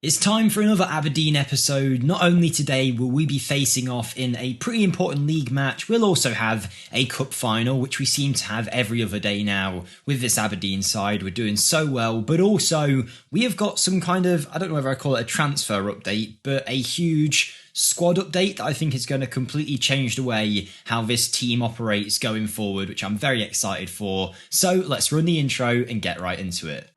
It's time for another Aberdeen episode. Not only today will we be facing off in a pretty important league match, we'll also have a cup final, which we seem to have every other day now with this Aberdeen side. We're doing so well, but also we have got some kind of, I don't know whether I call it a transfer update, but a huge squad update that I think is going to completely change the way how this team operates going forward, which I'm very excited for. So let's run the intro and get right into it.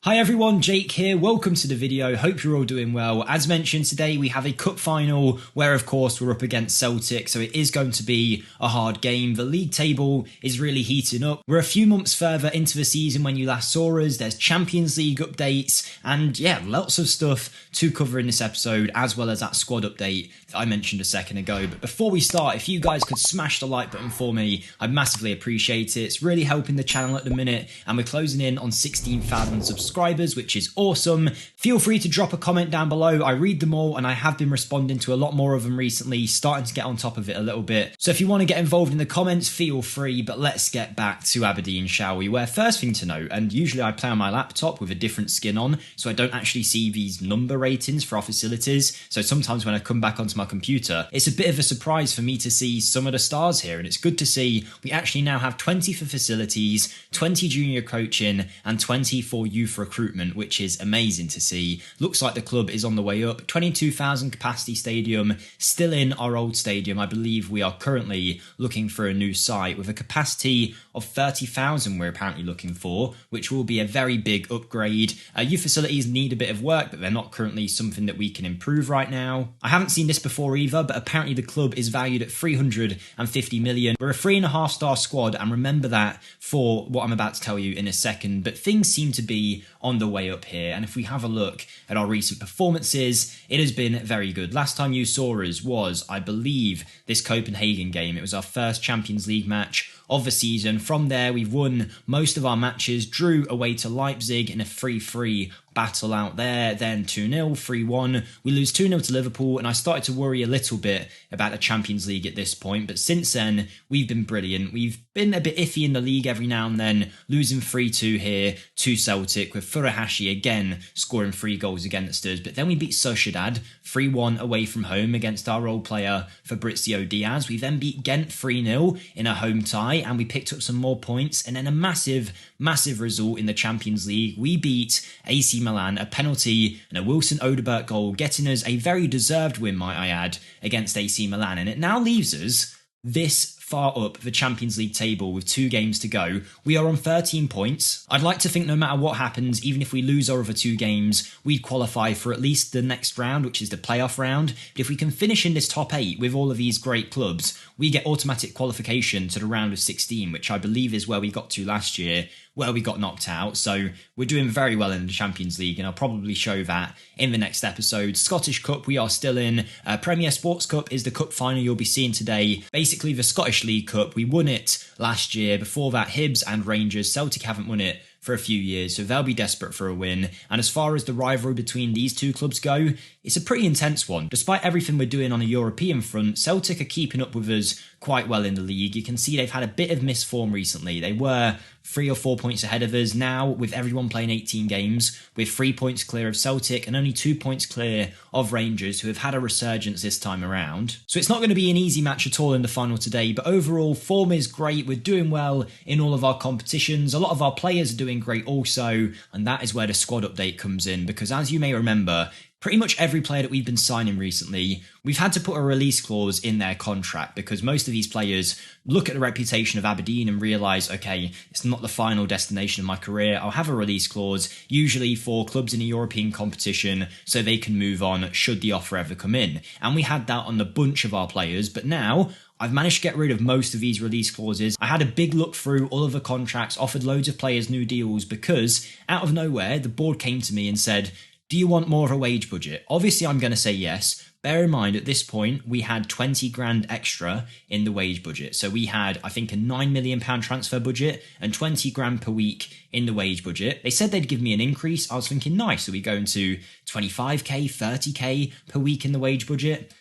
Hi everyone, Jake here, welcome to the video, hope you're all doing well. As mentioned, today we have a cup final where of course we're up against Celtic, so it is going to be a hard game. The league table is really heating up. We're a few months further into the season when you last saw us. There's Champions League updates and yeah, lots of stuff to cover in this episode, as well as that squad update that I mentioned a second ago. But before we start, if you guys could smash the like button for me, I'd massively appreciate it. It's really helping the channel at the minute, and we're closing in on 16,000 subscribers, which is awesome. Feel free to drop a comment down below. I read them all and I have been responding to a lot more of them recently, starting to get on top of it a little bit. So if you want to get involved in the comments, feel free, but let's get back to Aberdeen, shall we? Where first thing to note, and usually I play on my laptop with a different skin on, so I don't actually see these number ratings for our facilities. So sometimes when I come back onto my computer, it's a bit of a surprise for me to see some of the stars here, and it's good to see we actually now have 20 for facilities, 20 junior coaching, and 20 for youth recruitment, which is amazing to see. Looks like the club is on the way up. 22,000 capacity stadium, still in our old stadium. I believe we are currently looking for a new site with a capacity of 30,000 we're apparently looking for, which will be a very big upgrade. Youth facilities need a bit of work, but they're not currently something that we can improve right now. I haven't seen this before either, but apparently the club is valued at 350 million. We're a 3.5-star squad, and remember that for what I'm about to tell you in a second, but things seem to be on the way up here, and if we have a look at our recent performances, it has been very good. Last time you saw us was, I believe, this Copenhagen game. It was our first Champions League match of the season. From there, we've won most of our matches, drew away to Leipzig in a 3-3 battle out there, then 2-0, 3-1. We lose 2-0 to Liverpool, and I started to worry a little bit about the Champions League at this point, but since then, we've been brilliant. We've been a bit iffy in the league every now and then, losing 3-2 here to Celtic, with Furuhashi again scoring 3 goals against us, but then we beat Sociedad 3-1 away from home against our role player Fabrizio Diaz. We then beat Ghent 3-0 in a home tie, and we picked up some more points, and then a massive result in the Champions League. We beat AC Milan, a penalty and a Wilson Odobert goal, getting us a very deserved win, might I add, against AC Milan, and it now leaves us this far up the Champions League table with 2 games to go. We are on 13 points. I'd like to think no matter what happens, even if we lose our other 2 games, we'd qualify for at least the next round, which is the playoff round. But if we can finish in this top 8 with all of these great clubs, we get automatic qualification to the round of 16, which I believe is where we got to last year, where we got knocked out. So we're doing very well in the Champions League, and I'll probably show that in the next episode. Scottish Cup we are still in. Premier Sports Cup is the cup final you'll be seeing today. Basically the Scottish League Cup. We won it last year. Before that, Hibs and Rangers. Celtic haven't won it for a few years, so they'll be desperate for a win. And as far as the rivalry between these 2 clubs go, it's a pretty intense one. Despite everything we're doing on a European front, Celtic are keeping up with us quite well in the league. You can see they've had a bit of misform recently. They were 3 or 4 points ahead of us. Now, with everyone playing 18 games, we're 3 points clear of Celtic and only 2 points clear of Rangers, who have had a resurgence this time around. So it's not going to be an easy match at all in the final today, but overall, form is great. We're doing well in all of our competitions. A lot of our players are doing great also, and that is where the squad update comes in, because as you may remember, pretty much every player that we've been signing recently, we've had to put a release clause in their contract, because most of these players look at the reputation of Aberdeen and realise, okay, it's not the final destination of my career. I'll have a release clause, usually for clubs in a European competition, so they can move on should the offer ever come in. And we had that on a bunch of our players, but now I've managed to get rid of most of these release clauses. I had a big look through all of the contracts, offered loads of players new deals, because out of nowhere, the board came to me and said, do you want more of a wage budget? Obviously, I'm going to say yes. Bear in mind, at this point, we had 20 grand extra in the wage budget. So we had, I think, a £9 million transfer budget and 20 grand per week in the wage budget. They said they'd give me an increase. I was thinking, nice, are we going to 25k, 30k per week in the wage budget?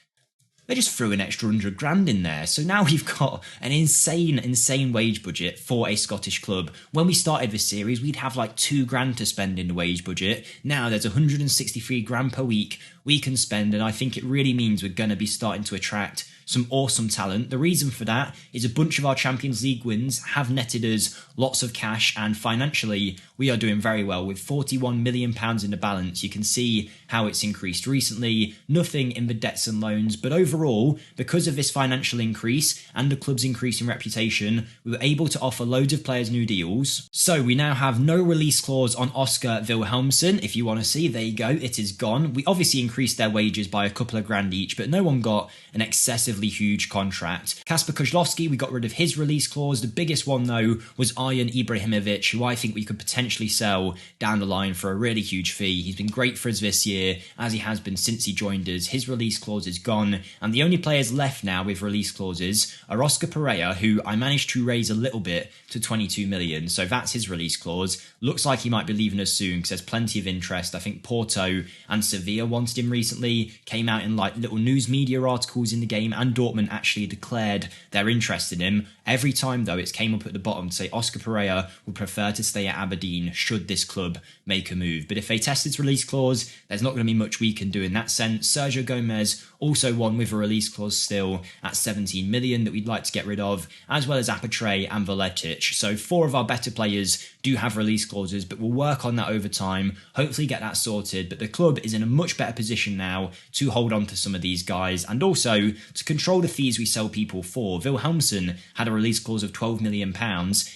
they just threw an extra 100 grand in there. So now we've got an insane wage budget for a Scottish club. When we started this series, we'd have like 2 grand to spend in the wage budget. Now there's 163 grand per week we can spend, and I think it really means we're going to be starting to attract some awesome talent. The reason for that is a bunch of our Champions League wins have netted us lots of cash, and financially we are doing very well with £41 million in the balance. You can see how it's increased recently, nothing in the debts and loans, but overall, because of this financial increase and the club's increase in reputation, we were able to offer loads of players new deals. So we now have no release clause on Oscar Wilhelmsson. If you want to see, there you go, it is gone. We obviously increased their wages by a couple of grand each, but no one got an excessively huge contract. Kasper Kozlowski, we got rid of his release clause. The biggest one though was Arjen Ibrahimovic, who I think we could potentially sell down the line for a really huge fee. He's been great for us this year, as he has been since he joined us. His release clause is gone, and the only players left now with release clauses are Oscar Pereira, who I managed to raise a little bit to 22 million, so that's his release clause. Looks like he might be leaving us soon because there's plenty of interest. I think Porto and Sevilla wanted him recently, came out in like little news media articles in the game, and Dortmund actually declared their interest in him. Every time though it's came up at the bottom to say Oscar Pereira would prefer to stay at Aberdeen should this club make a move. But if they test its release clause, there's not going to be much we can do in that sense. Sergio Gomez also one with a release clause still at 17 million that we'd like to get rid of, as well as Apatre and Veletic. So 4 of our better players do have release clauses, but we'll work on that over time, hopefully get that sorted. But the club is in a much better position now to hold on to some of these guys and also to control the fees we sell people for. Wilhelmsson had a release clause of £12 million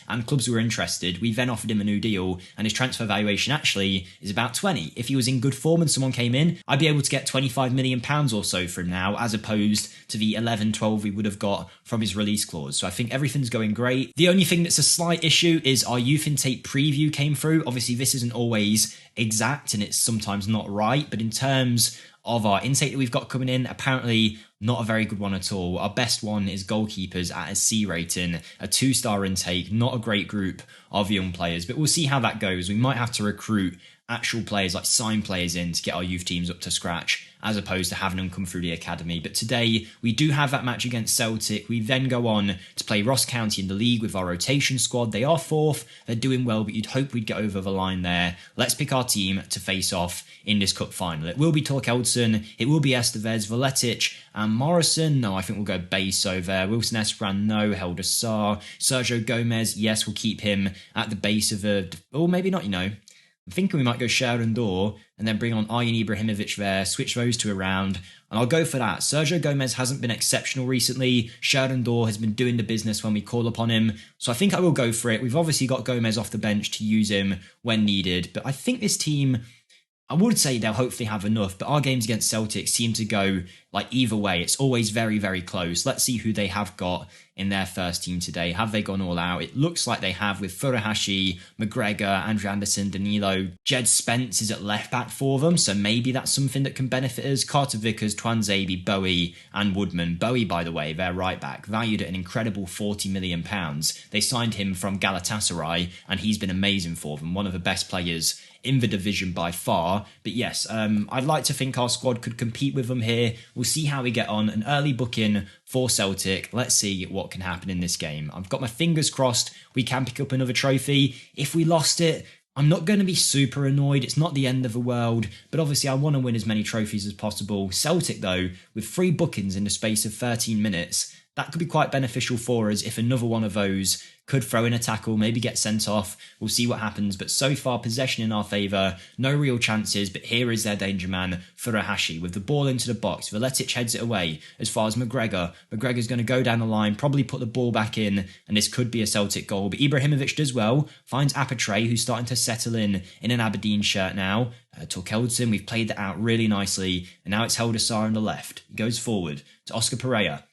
and clubs were interested. We then offered him a new deal and his transfer valuation actually is about 20. If he was in good form and someone came in, I'd be able to get £25 million or so from now, as opposed to the 11-12 we would have got from his release clause. So I think everything's going great. The only thing that's a slight issue is our youth intake preview came through. Obviously this isn't always exact and it's sometimes not right, but in terms of our intake that we've got coming in, apparently not a very good one at all. Our best one is goalkeepers at a C rating, a 2-star intake, not a great group of young players, but we'll see how that goes. We might have to recruit actual players, like sign players in to get our youth teams up to scratch, as opposed to having them come through the academy. But today we do have that match against Celtic. We then go on to play Ross County in the league with our rotation squad. They are 4th, they're doing well, but you'd hope we'd get over the line there. Let's pick our team to face off in this cup final. It will be Torkeldsen, it will be Estevez, Veletic and Morrison. No, I think we'll go Beso there. Wilson Esperan, no. Helder Sarr. Sergio Gomez, yes, we'll keep him at the base of a... or maybe not, you know. I'm thinking we might go Sheridan Door and then bring on Arjen Ibrahimovic there, switch those 2 around, and I'll go for that. Sergio Gomez hasn't been exceptional recently. Sheridan Door has been doing the business when we call upon him, so I think I will go for it. We've obviously got Gomez off the bench to use him when needed, but I think this team... I would say they'll hopefully have enough, but our games against Celtic seem to go like either way. It's always very, very close. Let's see who they have got in their first team today. Have they gone all out? It looks like they have, with Furuhashi, McGregor, Andrew Anderson, Danilo. Jed Spence is at left back for them, so maybe that's something that can benefit us. Carter Vickers, Twanzebe, Bowie and Woodman. Bowie, by the way, their right back, valued at an incredible £40 million. They signed him from Galatasaray and he's been amazing for them. One of the best players in the division by far. But yes, I'd like to think our squad could compete with them here. We'll see how we get on. An early booking for Celtic. Let's see what can happen in this game. I've got my fingers crossed we can pick up another trophy. If we lost it, I'm not going to be super annoyed. It's not the end of the world, but obviously I want to win as many trophies as possible. Celtic, though, with 3 bookings in the space of 13 minutes, that could be quite beneficial for us if another one of those could throw in a tackle, maybe get sent off. We'll see what happens, but so far possession in our favour, no real chances, but here is their danger man, Furuhashi, with the ball into the box. Veletic heads it away as far as McGregor. McGregor's going to go down the line, probably put the ball back in, and this could be a Celtic goal, but Ibrahimovic does well, finds Apatre, who's starting to settle in an Aberdeen shirt now. Torkeldsen, we've played that out really nicely, and now it's Helder Sarr on the left. He goes forward to Oscar Pereira.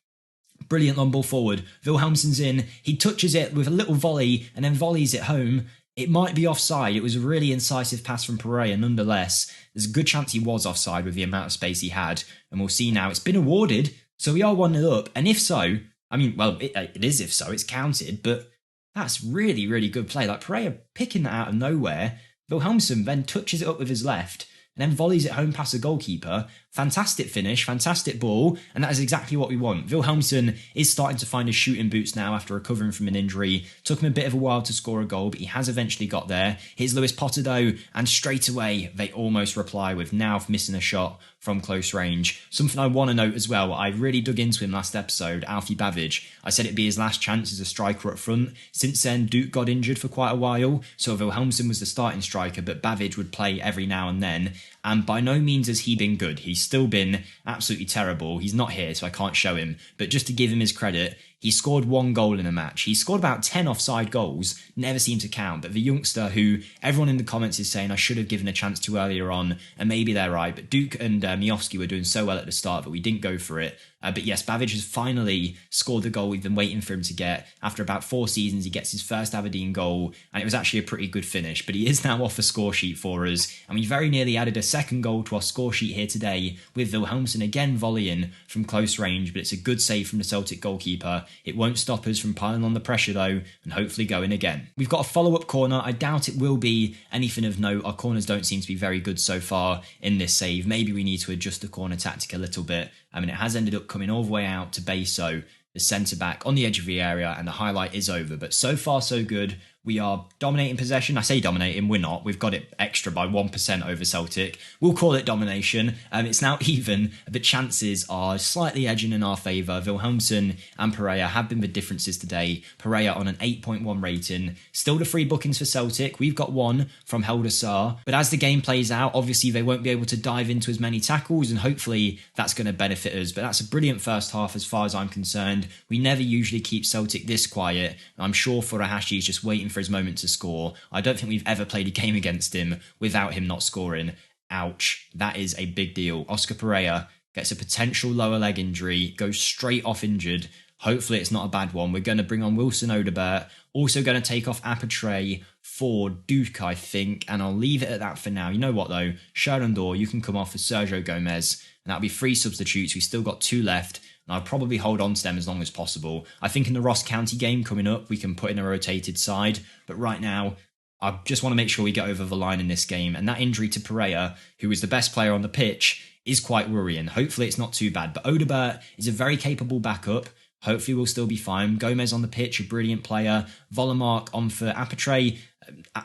Brilliant long ball forward. Wilhelmsson's in. He touches it with a little volley and then volleys it home. It might be offside. It was a really incisive pass from Pereira nonetheless. There's a good chance he was offside with the amount of space he had. And we'll see now. It's been awarded, so we are 1-0 up. And if so, I mean, well, it is if so. It's counted, but that's really, really good play. Like Pereira picking that out of nowhere. Wilhelmsson then touches it up with his left and then volleys it home past the goalkeeper. fantastic finish, fantastic ball, and that is exactly what we want. Wilhelmsen is starting to find his shooting boots now after recovering from an injury. Took him a bit of a while to score a goal, but he has eventually got there. Here's Lewis Potter though, and straight away they almost reply with Nauf missing a shot from close range. Something I want to note as well, I really dug into him last episode, Alfie Bavidge. I said it'd be his last chance as a striker up front. Since then, Duke got injured for quite a while, so Wilhelmsen was the starting striker, but Bavidge would play every now and then. And by no means has he been good. He's still been absolutely terrible. He's not here, so I can't show him. But just to give him his credit, he scored 1 goal in a match. He scored about 10 offside goals, never seemed to count. But the youngster who everyone in the comments is saying I should have given a chance to earlier on, and maybe they're right, but Duke and Miofsky were doing so well at the start that we didn't go for it. But yes, Bavidge has finally scored the goal we've been waiting for him to get. After about 4 seasons, he gets his first Aberdeen goal, and it was actually a pretty good finish. But he is now off the score sheet for us, and we very nearly added a second goal to our score sheet here today, with Wilhelmsen again volleying from close range, but it's a good save from the Celtic goalkeeper. It won't stop us from piling on the pressure though, and hopefully going again. We've got a follow-up corner. I doubt it will be anything of note. Our corners don't seem to be very good so far in this save. Maybe we need to adjust the corner tactic a little bit. I mean, it has ended up coming all the way out to Beso, the centre-back, on the edge of the area, and the highlight is over. But so far, so good. We are dominating possession. I say dominating, we're not. We've got it extra by 1% over Celtic. We'll call it domination. It's now even. The chances are slightly edging in our favour. Wilhelmsen and Pereira have been the differences today. Pereira on an 8.1 rating. Still the free bookings for Celtic. We've got 1 from Helder Saar. But as the game plays out, obviously they won't be able to dive into as many tackles, and hopefully that's going to benefit us. But that's a brilliant first half as far as I'm concerned. We never usually keep Celtic this quiet. I'm sure Furuhashi is just waiting for his moment to score. I don't think we've ever played a game against him without him not scoring. Ouch. That is a big deal. Oscar Pereira gets a potential lower leg injury, goes straight off injured. Hopefully it's not a bad one. We're going to bring on Wilson Odobert. Also going to take off Apatre for Duke, I think, and I'll leave it at that for now. You know what though? Sherlandor, you can come off for Sergio Gomez, and that'll be 3 substitutes. We've still got 2 left. And I'll probably hold on to them as long as possible. I think in the Ross County game coming up, we can put in a rotated side. But right now, I just want to make sure we get over the line in this game. And that injury to Pereira, who is the best player on the pitch, is quite worrying. Hopefully it's not too bad. But Odobert is a very capable backup. Hopefully we'll still be fine. Gomez on the pitch, a brilliant player. Volomark on for Apatre.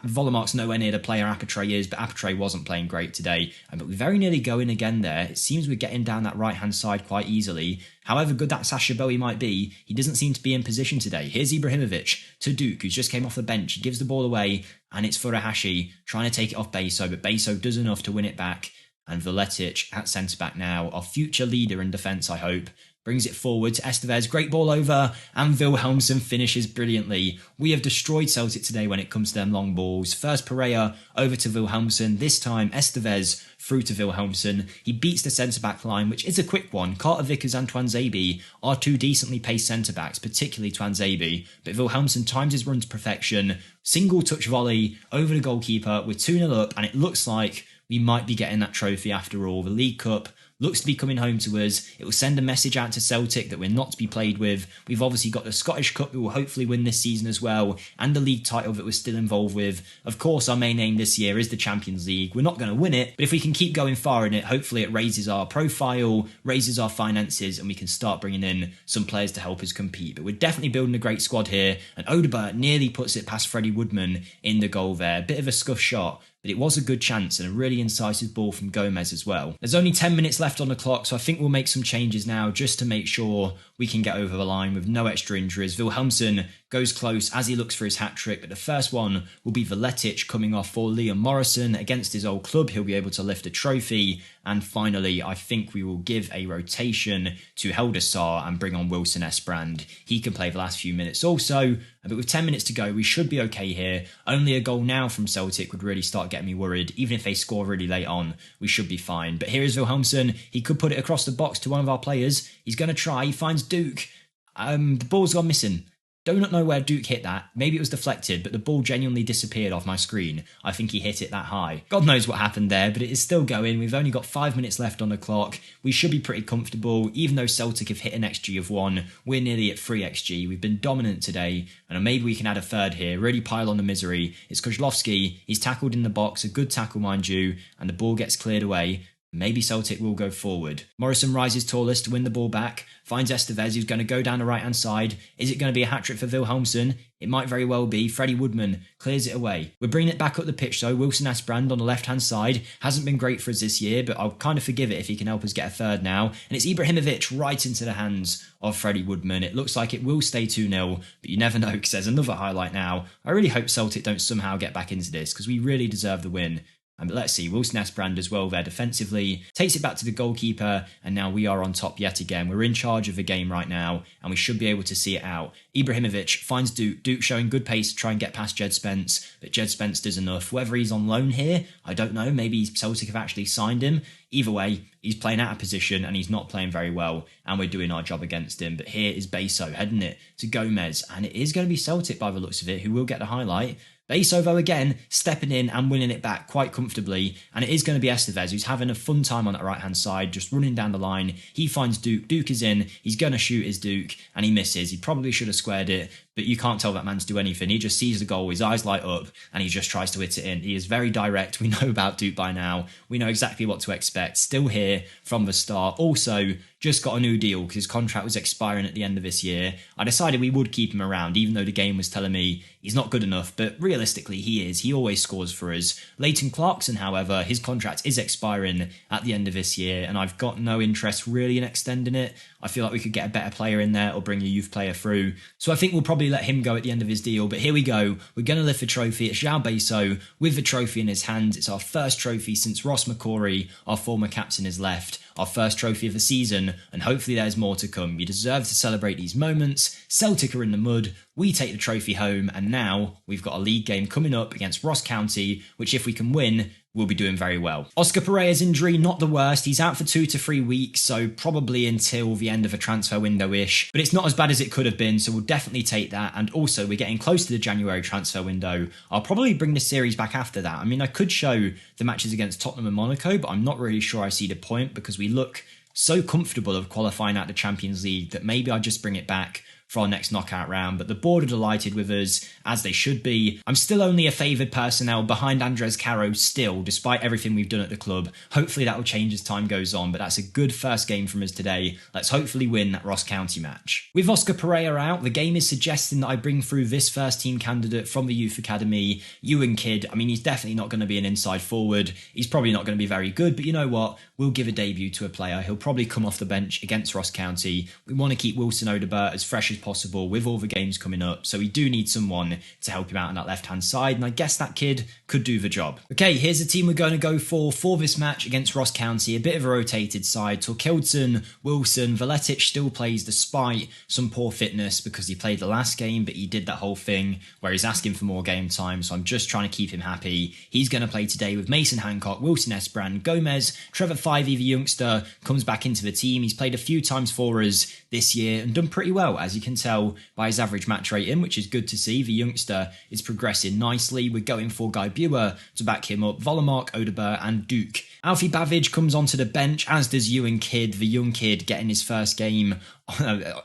Volomark's nowhere near the player Apatre is, but Apatre wasn't playing great today. But we're very nearly going again there. It seems we're getting down that right-hand side quite easily. However good that Sasha Bowie might be, he doesn't seem to be in position today. Here's Ibrahimovic to Duke, who's just came off the bench. He gives the ball away, and it's Furuhashi trying to take it off Beso, but Beso does enough to win it back. And Veletic at centre-back now, our future leader in defence, I hope. Brings it forward to Estevez, great ball over, and Wilhelmsen finishes brilliantly. We have destroyed Celtic today when it comes to them long balls. First Pereira over to Wilhelmsen, this time Estevez through to Wilhelmsen. He beats the centre-back line, which is a quick one. Carter Vickers and Twanzebe are 2 decently paced centre-backs, particularly Twanzebe, but Wilhelmsen times his run to perfection. Single touch volley over the goalkeeper, we're 2-0 up, and it looks like we might be getting that trophy after all. The League Cup looks to be coming home to us. It will send a message out to Celtic that we're not to be played with. We've obviously got the Scottish Cup, we will hopefully win this season as well, and the league title that we're still involved with. Of course, our main aim this year is the Champions League. We're not going to win it, but if we can keep going far in it, hopefully it raises our profile, raises our finances, and we can start bringing in some players to help us compete. But we're definitely building a great squad here, and Odobert nearly puts it past Freddie Woodman in the goal there. Bit of a scuff shot, but it was a good chance and a really incisive ball from Gomez as well. There's only 10 minutes left on the clock, so I think we'll make some changes now just to make sure we can get over the line with no extra injuries. Wilhelmsen goes close as he looks for his hat-trick, but the first one will be Veletic coming off for Liam Morrison against his old club. He'll be able to lift a trophy. And finally, I think we will give a rotation to Helder Saar and bring on Wilson Esbrand. He can play the last few minutes also, but with 10 minutes to go, we should be okay here. Only a goal now from Celtic would really start getting me worried. Even if they score really late on, we should be fine. But here is Wilhelmsen. He could put it across the box to one of our players. He's going to try. He finds Duke. The ball's gone missing. Do not know where Duke hit that. Maybe it was deflected, but the ball genuinely disappeared off my screen. I think he hit it that high. God knows what happened there, but it is still going. We've only got 5 minutes left on the clock. We should be pretty comfortable. Even though Celtic have hit an XG of 1, we're nearly at 3 XG. We've been dominant today, and maybe we can add a third here. Really pile on the misery. It's Kozlowski. He's tackled in the box. A good tackle, mind you, and the ball gets cleared away. Maybe Celtic will go forward. Morrison rises tallest to win the ball back, finds Estevez, who's going to go down the right-hand side. Is it going to be a hat-trick for Wilhelmsson? It might very well be. Freddie Woodman clears it away. We're bringing it back up the pitch though. Wilson Asbrand on the left-hand side. Hasn't been great for us this year, but I'll kind of forgive it if he can help us get a third now. And it's Ibrahimovic right into the hands of Freddie Woodman. It looks like it will stay 2-0, but you never know because there's another highlight now. I really hope Celtic don't somehow get back into this because we really deserve the win. But let's see, Wilson Asbrand as well there defensively, takes it back to the goalkeeper, and now we are on top yet again. We're in charge of the game right now, and we should be able to see it out. Ibrahimovic finds Duke. Duke showing good pace to try and get past Jed Spence, but Jed Spence does enough. Whether he's on loan here, I don't know. Maybe Celtic have actually signed him. Either way, he's playing out of position, and he's not playing very well, and we're doing our job against him. But here is Beso heading it to Gomez, and it is going to be Celtic by the looks of it, who will get the highlight. Beso, though, again, stepping in and winning it back quite comfortably. And it is going to be Estevez, who's having a fun time on that right-hand side, just running down the line. He finds Duke. Duke is in. He's going to shoot his Duke, and he misses. He probably should have squared it, but you can't tell that man to do anything. He just sees the goal, his eyes light up, and he just tries to hit it in. He is very direct. We know about Duke by now. We know exactly what to expect. Still here from the start. Also, just got a new deal because his contract was expiring at the end of this year. I decided we would keep him around, even though the game was telling me he's not good enough, but realistically he is. He always scores for us. Leighton Clarkson, however, his contract is expiring at the end of this year, and I've got no interest really in extending it. I feel like we could get a better player in there or bring a youth player through. So I think we'll probably let him go at the end of his deal. But here we go. We're going to lift the trophy. It's João Beso with the trophy in his hands. It's our first trophy since Ross McCrory, our former captain, has left. Our first trophy of the season, and hopefully there's more to come. You deserve to celebrate these moments. Celtic are in the mud. We take the trophy home, and now we've got a league game coming up against Ross County, which if we can win, we'll be doing very well. Oscar Pereira's injury, not the worst. He's out for 2 to 3 weeks, so probably until the end of a transfer window-ish. But it's not as bad as it could have been, so we'll definitely take that. And also, we're getting close to the January transfer window. I'll probably bring the series back after that. I mean, I could show the matches against Tottenham and Monaco, but I'm not really sure I see the point because we look so comfortable of qualifying out the Champions League that maybe I'll just bring it back for our next knockout round. But the board are delighted with us, as they should be. I'm still only a favoured personnel behind Andres Caro still, despite everything we've done at the club. Hopefully that will change as time goes on, but that's a good first game from us today. Let's hopefully win that Ross County match. With Oscar Pereira out, the game is suggesting that I bring through this first team candidate from the youth academy, Ewan Kidd. I mean, he's definitely not going to be an inside forward. He's probably not going to be very good, but you know what? We'll give a debut to a player. He'll probably come off the bench against Ross County. We want to keep Wilson Odobert as fresh as possible with all the games coming up, so we do need someone to help him out on that left-hand side, and I guess that kid could do the job. Okay, here's the team we're going to go for this match against Ross County. A bit of a rotated side. Torkildsen, Wilson, Veletic still plays despite some poor fitness because he played the last game, but he did that whole thing where he's asking for more game time, so I'm just trying to keep him happy. He's going to play today with Mason Hancock, Wilson Esbrand, Gomez, Trevor Fivey, the youngster, comes back into the team. He's played a few times for us this year and done pretty well, as you can tell by his average match rating, which is good to see. The youngster is progressing nicely. We're going for Guy Buer to back him up, Volomark, Odobert and Duke. Alfie Bavage comes onto the bench, as does Ewan Kidd, the young kid getting his first game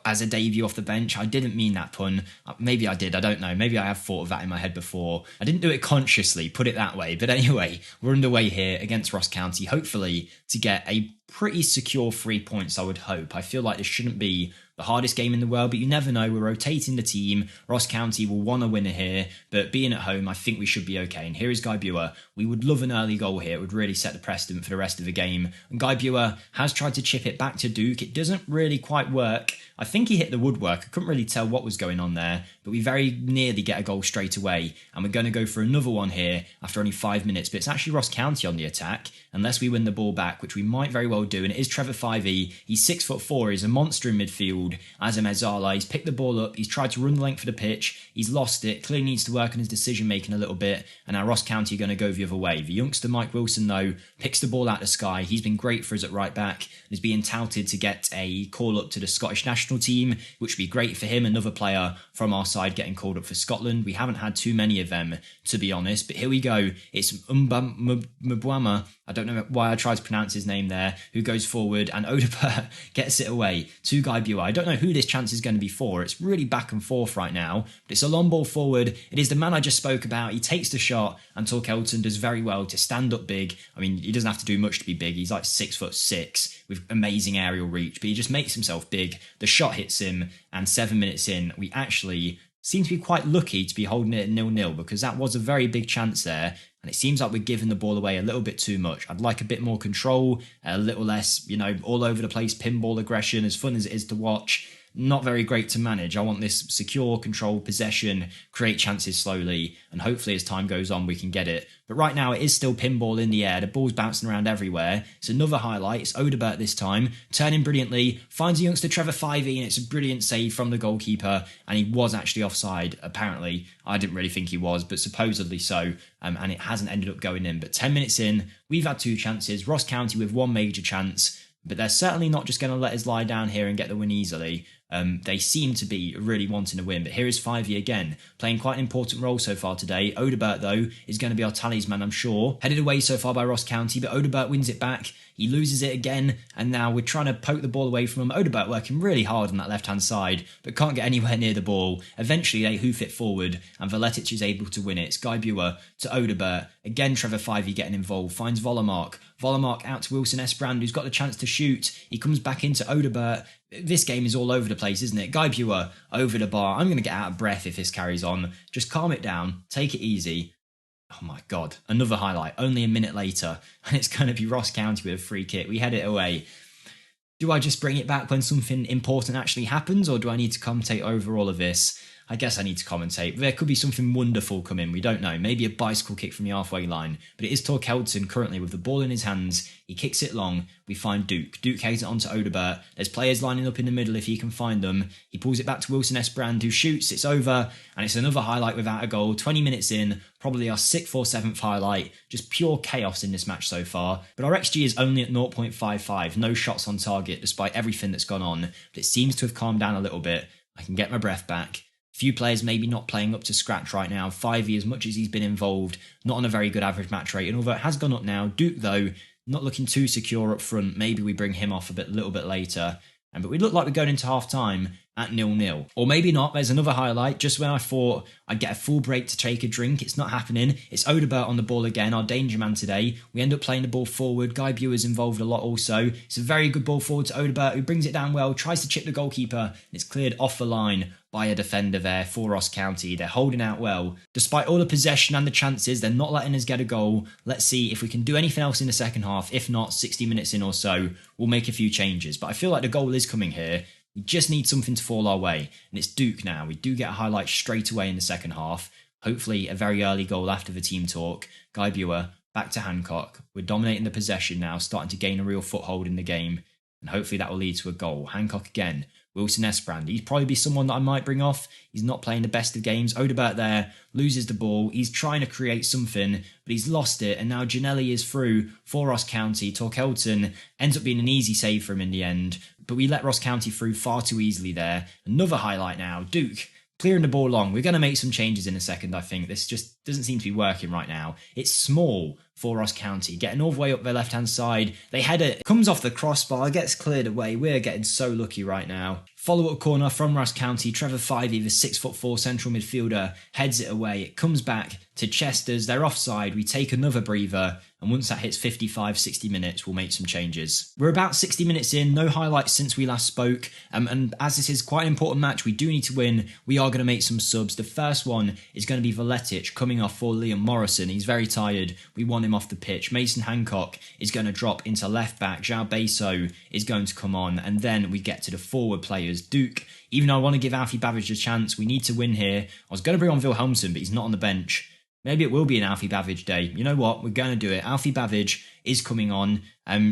as a debut off the bench. I didn't mean that pun. Maybe I did, I don't know. Maybe I have thought of that in my head before. I didn't do it consciously, put it that way. But anyway, we're underway here against Ross County, hopefully to get a pretty secure 3 points, I would hope. I feel like this shouldn't be the hardest game in the world, but you never know. We're rotating the team. Ross County will want a winner here, but being at home, I think we should be okay. And here is Guy Buer. We would love an early goal here. It would really set the precedent for the rest of the game. And Guy Buer has tried to chip it back to Duke. It doesn't really quite work. I think he hit the woodwork. I couldn't really tell what was going on there, but we very nearly get a goal straight away. And we're going to go for another one here after only 5 minutes, but it's actually Ross County on the attack, unless we win the ball back, which we might very well do. And it is Trevor Fivey. He's 6'4". He's a monster in midfield. Azam Ezala, he's picked the ball up. He's tried to run the length of the pitch. He's lost it. Clearly needs to work on his decision making a little bit. And now Ross County are going to go the other way. The youngster Mike Wilson, though, picks the ball out of the sky. He's been great for us at right back and is being touted to get a call up to the Scottish national national team, which would be great for him. Another player from our side getting called up for Scotland. We haven't had too many of them, to be honest. But here we go. It's Mbwama. I don't know why I tried to pronounce his name there, who goes forward, and Odebert gets it away to Guy Buer. I don't know who this chance is going to be for. It's really back and forth right now, but it's a long ball forward. It is the man I just spoke about. He takes the shot, and Torkelton does very well to stand up big. I mean, he doesn't have to do much to be big. He's like 6'6" with amazing aerial reach, but he just makes himself big. The shot hits him, and 7 minutes in, we actually seem to be quite lucky to be holding it at 0-0, because that was a very big chance there. And it seems like we're giving the ball away a little bit too much. I'd like a bit more control, a little less, all over the place pinball aggression, as fun as it is to watch. Not very great to manage. I want this secure, controlled possession, create chances slowly, and hopefully as time goes on we can get it. But right now it is still pinball in the air. The ball's bouncing around everywhere. It's another highlight. It's Odebert this time, turning brilliantly, finds a youngster Trevor Fivey, and it's a brilliant save from the goalkeeper, and he was actually offside, apparently. I didn't really think he was, but supposedly so, and it hasn't ended up going in. But 10 minutes in, we've had 2 chances, Ross County with 1 major chance, but they're certainly not just going to let us lie down here and get the win easily. They seem to be really wanting to win, but here is Fivey again, playing quite an important role so far today. Odebert, though, is going to be our talisman, I'm sure. Headed away so far by Ross County, but Odebert wins it back. He loses it again, and now we're trying to poke the ball away from him. Odebert working really hard on that left-hand side, but can't get anywhere near the ball. Eventually, they hoof it forward, and Veletic is able to win it. It's Guy Buer to Odebert. Again, Trevor Fivey getting involved, finds Volomark. Volomark out to Wilson Esbrand, who's got the chance to shoot. He comes back into Odebert. This game is all over the place, isn't it? Guy Buer over the bar. I'm going to get out of breath if this carries on. Just calm it down. Take it easy. Oh my God. Another highlight. Only a minute later. And it's going to be Ross County with a free kick. We head it away. Do I just bring it back when something important actually happens, or do I need to commentate over all of this? I guess I need to commentate. There could be something wonderful coming. We don't know. Maybe a bicycle kick from the halfway line. But it is Torkelton currently with the ball in his hands. He kicks it long. We find Duke. Duke hangs it onto Odebert. There's players lining up in the middle if he can find them. He pulls it back to Wilson Esbrand, who shoots. It's over. And it's another highlight without a goal. 20 minutes in. Probably our 6th or 7th highlight. Just pure chaos in this match so far. But our XG is only at 0.55. No shots on target despite everything that's gone on. But it seems to have calmed down a little bit. I can get my breath back. Few players maybe not playing up to scratch right now. Fivey, as much as he's been involved, not on a very good average match rate. And although it has gone up now, Duke, though, not looking too secure up front. Maybe we bring him off a little bit later. But we look like we're going into half-time at 0-0. Or maybe not. There's another highlight. Just when I thought I'd get a full break to take a drink, it's not happening. It's Odebert on the ball again, our danger man today. We end up playing the ball forward. Guy Buer's involved a lot also. It's a very good ball forward to Odebert, who brings it down well, tries to chip the goalkeeper. It's cleared off the line by a defender there for Ross County. They're holding out well. Despite all the possession and the chances, they're not letting us get a goal. Let's see if we can do anything else in the second half. If not, 60 minutes in or so, we'll make a few changes. But I feel like the goal is coming here. We just need something to fall our way. And it's Duke now. We do get a highlight straight away in the second half. Hopefully a very early goal after the team talk. Guy Buer back to Hancock. We're dominating the possession now, starting to gain a real foothold in the game. And hopefully that will lead to a goal. Hancock again. Wilson Esbrand. He'd probably be someone that I might bring off. He's not playing the best of games. Odebert there loses the ball. He's trying to create something, but he's lost it. And now Giannelli is through for Ross County. Torkelton ends up being an easy save for him in the end, but we let Ross County through far too easily there. Another highlight now. Duke clearing the ball long. We're going to make some changes in a second, I think. This just doesn't seem to be working right now. It's small for Ross County, getting all the way up their left-hand side. They head it, comes off the crossbar, gets cleared away. We're getting so lucky right now. Follow-up corner from Ross County. Trevor Fivey, the 6'4" central midfielder, heads it away. It comes back to Chester's. They're offside. We take another breather, and once that hits 55, 60 minutes, we'll make some changes. We're about 60 minutes in, no highlights since we last spoke, and as this is quite an important match, we do need to win. We are going to make some subs. The first one is going to be Veletic coming off for Liam Morrison. He's very tired. We want him off the pitch. Mason Hancock is going to drop into left back. João Beso is going to come on, and then we get to the forward players. Duke, even though I want to give Alfie Babbage a chance, we need to win here. I was going to bring on Wilhelmsson, but he's not on the bench. Maybe it will be an Alfie Babbage day. You know what? We're going to do it. Alfie Babbage is coming on.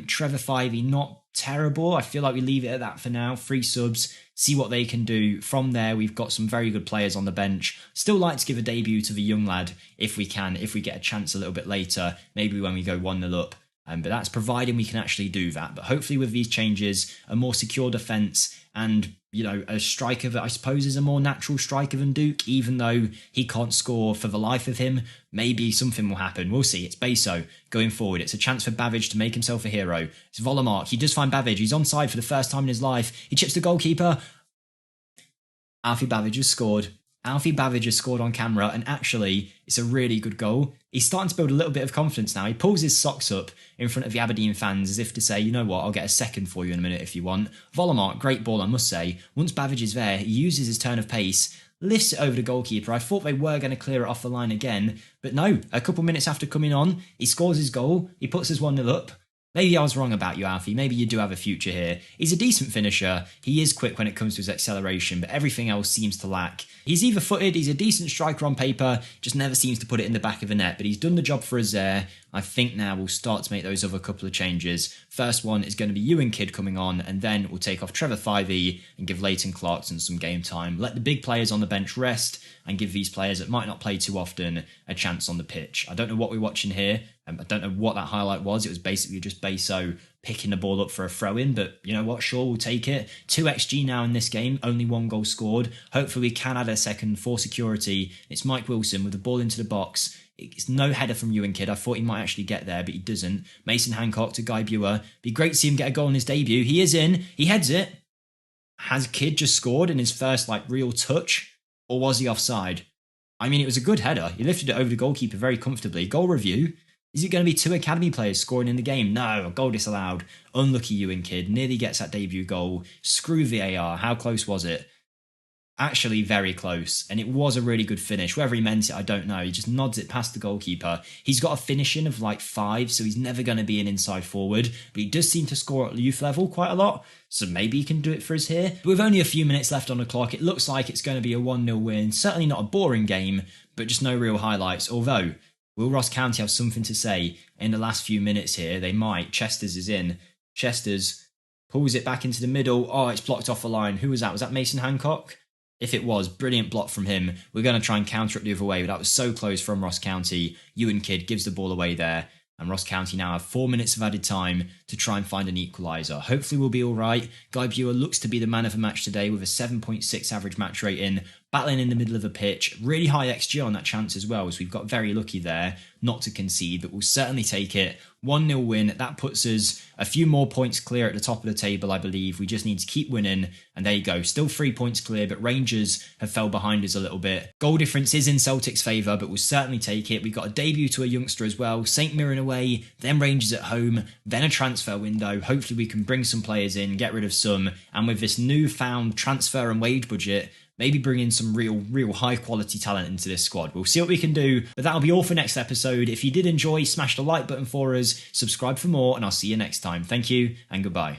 Trevor Fivey, not terrible. I feel like we leave it at that for now. 3 subs, see what they can do. From there, we've got some very good players on the bench. Still like to give a debut to the young lad if we can, if we get a chance a little bit later, maybe when we go 1-0 up. But that's providing we can actually do that. But hopefully with these changes, a more secure defence and, a striker that I suppose is a more natural striker than Duke, even though he can't score for the life of him. Maybe something will happen. We'll see. It's Beso going forward. It's a chance for Babbage to make himself a hero. It's Volomark. He does find Babbage. He's onside for the first time in his life. He chips the goalkeeper. Alfie Babbage has scored. Alfie Babbage has scored on camera, and actually, it's a really good goal. He's starting to build a little bit of confidence now. He pulls his socks up in front of the Aberdeen fans as if to say, you know what, I'll get a second for you in a minute if you want. Volomark, great ball, I must say. Once Babbage is there, he uses his turn of pace, lifts it over the goalkeeper. I thought they were going to clear it off the line again, but no, a couple minutes after coming on, he scores his goal, he puts us 1-0 up. Maybe I was wrong about you, Alfie. Maybe you do have a future here. He's a decent finisher. He is quick when it comes to his acceleration, but everything else seems to lack. He's either-footed, he's a decent striker on paper, just never seems to put it in the back of the net, but he's done the job for us there. I think now we'll start to make those other couple of changes. First one is going to be Ewan Kidd coming on, and then we'll take off Trevor Fivey and give Leighton Clarkson some game time. Let the big players on the bench rest and give these players that might not play too often a chance on the pitch. I don't know what we're watching here. I don't know what that highlight was. It was basically just Beso picking the ball up for a throw-in, but you know what? Sure, we'll take it. 2 XG now in this game, only 1 goal scored. Hopefully we can add a second for security. It's Mike Wilson with the ball into the box. It's no header from Ewan Kidd. I thought he might actually get there, but he doesn't. Mason Hancock to Guy Buer. Be great to see him get a goal in his debut. He is in. He heads it. Has Kidd just scored in his first real touch? Or was he offside? I mean, it was a good header. He lifted it over the goalkeeper very comfortably. Goal review. Is it going to be 2 academy players scoring in the game? No, a goal disallowed. Unlucky Ewan Kidd. Nearly gets that debut goal. Screw VAR. How close was it? Actually very close, and it was a really good finish. Whether he meant it, I don't know. He just nods it past the goalkeeper. He's got a finishing of 5, so he's never going to be an inside forward, but he does seem to score at youth level quite a lot, so maybe he can do it for us here. But with only a few minutes left on the clock, it looks like it's going to be a 1-0 win. Certainly not a boring game, but just no real highlights, although will Ross County have something to say in the last few minutes here? They might. Chesters is in. Chesters pulls it back into the middle. Oh, it's blocked off the line. Who was that? Was that Mason Hancock? If it was, brilliant block from him. We're going to try and counter it the other way, but that was so close from Ross County. Ewan Kidd gives the ball away there, and Ross County now have 4 minutes of added time to try and find an equaliser. Hopefully we'll be all right. Guy Buer looks to be the man of the match today with a 7.6 average match rating, battling in the middle of a pitch. Really high XG on that chance as well, as we've got very lucky there not to concede, but we'll certainly take it. 1-0 win, that puts us a few more points clear at the top of the table, I believe. We just need to keep winning, and there you go. Still 3 points clear, but Rangers have fell behind us a little bit. Goal difference is in Celtic's favour, but we'll certainly take it. We've got a debut to a youngster as well. St Mirren away, then Rangers at home, then a transfer window. Hopefully we can bring some players in, get rid of some, and with this newfound transfer and wage budget, maybe bring in some real high quality talent into this squad. We'll see what we can do, but that'll be all for next episode. If you did enjoy, smash the like button for us, subscribe for more, and I'll see you next time. Thank you and goodbye.